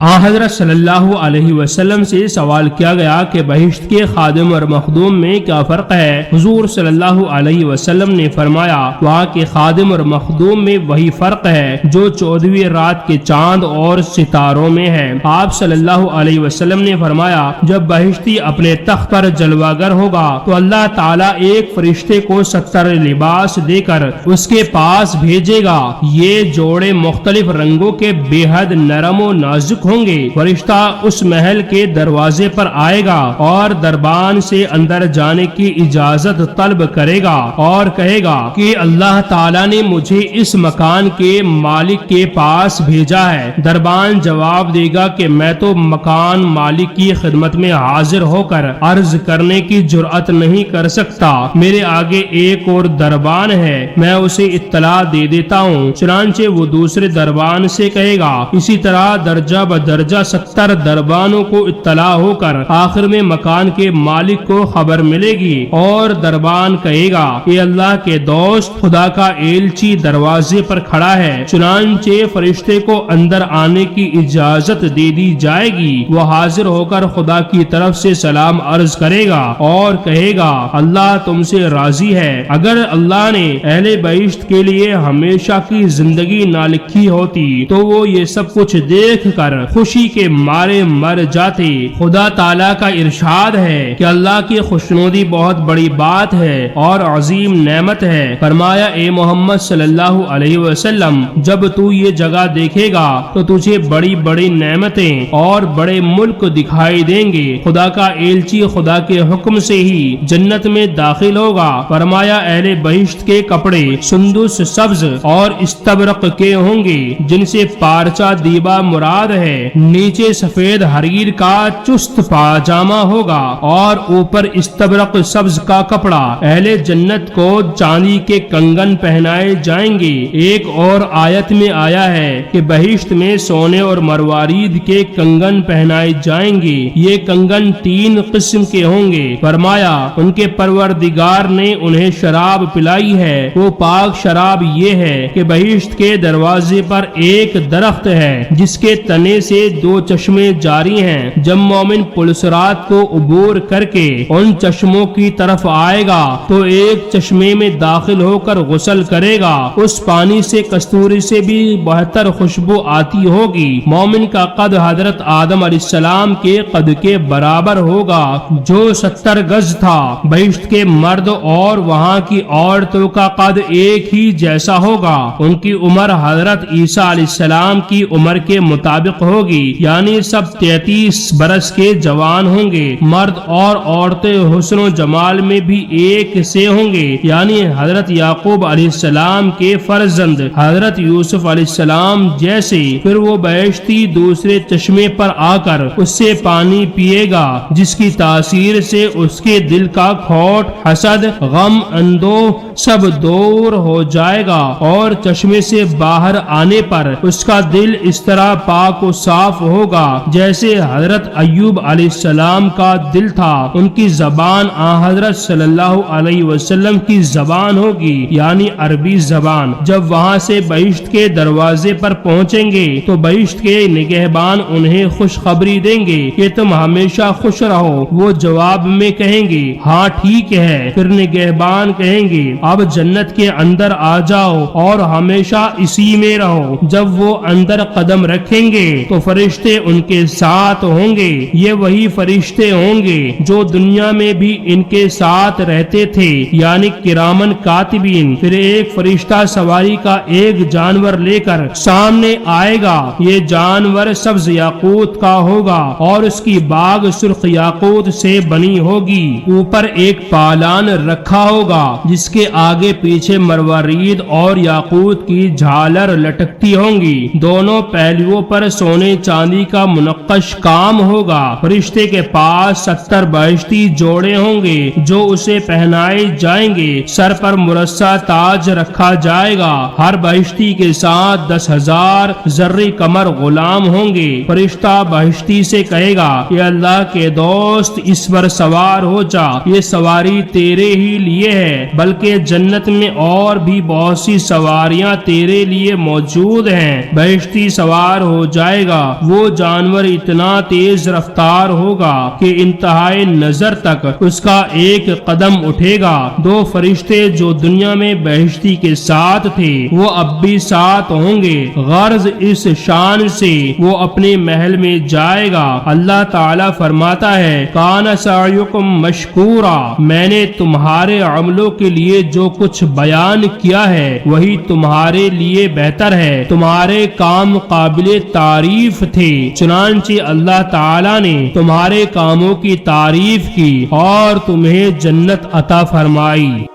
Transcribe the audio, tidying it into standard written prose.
حضرت صلی اللہ علیہ وسلم سے سوال کیا گیا کہ بہشت کے خادم اور مخدوم میں کیا فرق ہے؟ حضور صلی اللہ علیہ وسلم نے فرمایا، وہاں کے خادم اور مخدوم میں وہی فرق ہے جو 14ویں رات کے چاند اور ستاروں میں ہے۔ آپ صلی اللہ علیہ وسلم نے فرمایا، جب بہشتی اپنے تخت پر جلوہ گر ہوگا تو اللہ تعالیٰ ایک فرشتے کو 70 لباس دے کر اس کے پاس بھیجے گا۔ یہ جوڑے مختلف رنگوں کے بے حد نرم و نازک ہوں گے۔ فرشتہ اس محل کے دروازے پر آئے گا اور دربان سے اندر جانے کی اجازت طلب کرے گا اور کہے گا کہ اللہ تعالیٰ نے مجھے اس مکان کے مالک کے پاس بھیجا ہے۔ دربان جواب دے گا کہ میں تو مکان مالک کی خدمت میں حاضر ہو کر عرض کرنے کی جرأت نہیں کر سکتا، میرے آگے ایک اور دربان ہے، میں اسے اطلاع دے دیتا ہوں۔ چنانچہ وہ دوسرے دربان سے کہے گا۔ اسی طرح درجہ بدرجہ 70 دربانوں کو اطلاع ہو کر آخر میں مکان کے مالک کو خبر ملے گی اور دربان کہے گا کہ اللہ کے دوست، خدا کا ایلچی دروازے پر کھڑا ہے۔ چنانچہ فرشتے کو اندر آنے کی اجازت دے دی جائے گی۔ وہ حاضر ہو کر خدا کی طرف سے سلام عرض کرے گا اور کہے گا، اللہ تم سے راضی ہے۔ اگر اللہ نے اہل بہشت کے لیے ہمیشہ کی زندگی نہ لکھی ہوتی تو وہ یہ سب کچھ دیکھ کر خوشی کے مارے مر جاتے۔ خدا تعالیٰ کا ارشاد ہے کہ اللہ کی خوشنودی بہت بڑی بات ہے اور عظیم نعمت ہے۔ فرمایا، اے محمد صلی اللہ علیہ وسلم، جب تو یہ جگہ دیکھے گا تو تجھے بڑی بڑی نعمتیں اور بڑے ملک دکھائی دیں گے۔ خدا کا ایلچی خدا کے حکم سے ہی جنت میں داخل ہوگا۔ فرمایا، اہل بہشت کے کپڑے سندس، سبز اور استبرق کے ہوں گے، جن سے پارچہ دیبا مراد ہے۔ نیچے سفید حریر کا چست پاجامہ ہوگا اور اوپر استبرق سبز کا کپڑا۔ اہل جنت کو چاندی کے کنگن پہنائے جائیں گے۔ ایک اور آیت میں آیا ہے کہ بہشت میں سونے اور مروارید کے کنگن پہنائے جائیں گے۔ یہ کنگن 3 قسم کے ہوں گے۔ فرمایا، ان کے پروردگار نے انہیں شراب پلائی ہے۔ وہ پاک شراب یہ ہے کہ بہشت کے دروازے پر ایک درخت ہے جس کے تنے سے 2 چشمے جاری ہیں۔ جب مومن پلسرات کو عبور کر کے ان چشموں کی طرف آئے گا تو ایک چشمے میں داخل ہو کر غسل کرے گا، اس پانی سے کستوری سے بھی بہتر خوشبو آتی ہوگی۔ مومن کا قد حضرت آدم علیہ السلام کے قد کے برابر ہوگا جو 70 گز تھا۔ بہشت کے مرد اور وہاں کی عورتوں کا قد ایک ہی جیسا ہوگا۔ ان کی عمر حضرت عیسیٰ علیہ السلام کی عمر کے مطابق ہوگی، یعنی سب 33 برس کے جوان ہوں گے۔ مرد اور عورتیں حسن و جمال میں بھی ایک سے ہوں گے، یعنی حضرت یعقوب علیہ السلام کے فرزند حضرت یوسف علیہ السلام جیسے۔ پھر وہ بہشتی دوسرے چشمے پر آ کر اس سے پانی پیے گا جس کی تاثیر سے اس کے دل کا کھوٹ، حسد، غم، اندوہ سب دور ہو جائے گا اور چشمے سے باہر آنے پر اس کا دل اس طرح پاک و صاف ہوگا جیسے حضرت ایوب علیہ السلام کا دل تھا۔ ان کی زبان حضرت صلی اللہ علیہ وسلم کی زبان ہوگی، یعنی عربی زبان۔ جب وہاں سے بہشت کے دروازے پر پہنچیں گے تو بہشت کے نگہبان انہیں خوشخبری دیں گے کہ تم ہمیشہ خوش رہو۔ وہ جواب میں کہیں گے، ہاں ٹھیک ہے۔ پھر نگہبان کہیں گے، اب جنت کے اندر آ جاؤ اور ہمیشہ اسی میں رہو۔ جب وہ اندر قدم رکھیں گے تو فرشتے ان کے ساتھ ہوں گے۔ یہ وہی فرشتے ہوں گے جو دنیا میں بھی ان کے ساتھ رہتے تھے، یعنی کرامن کاتبین۔ پھر ایک فرشتہ سواری کا ایک جانور لے کر سامنے آئے گا۔ یہ جانور سبز یاقوت کا ہوگا اور اس کی باگ سرخ یاقوت سے بنی ہوگی۔ اوپر ایک پالان رکھا ہوگا جس کے آگے پیچھے مروارید اور یاقوت کی جھالر لٹکتی ہوں گی۔ دونوں پہلوؤں پر سونے چاندی کا منقش کام ہوگا۔ فرشتے کے پاس 70 بہشتی جوڑے ہوں گے جو اسے پہنائے جائیں گے۔ سر پر مرصع تاج رکھا جائے گا۔ ہر بہشتی کے ساتھ 10,000 زرعی قمر غلام ہوں گے۔ فرشتہ بہشتی سے کہے گا کہ اللہ کے دوست اس پر سوار ہو جا، یہ سواری تیرے ہی لیے ہے، بلکہ جنت میں اور بھی بہت سی سواریاں تیرے لیے موجود ہیں۔ بہشتی سوار ہو جائے گا گا۔ وہ جانور اتنا تیز رفتار ہوگا کہ انتہائی نظر تک اس کا ایک قدم اٹھے گا۔ دو فرشتے جو دنیا میں بہشتی کے ساتھ تھے وہ اب بھی ساتھ ہوں گے، غرض اس شان سے وہ اپنے محل میں جائے گا۔ اللہ تعالی فرماتا ہے کان سعیکم مشکورا، میں نے تمہارے عملوں کے لیے جو کچھ بیان کیا ہے وہی تمہارے لیے بہتر ہے، تمہارے کام قابل تعریف تھے، چنانچہ اللہ تعالی نے تمہارے کاموں کی تعریف کی اور تمہیں جنت عطا فرمائی۔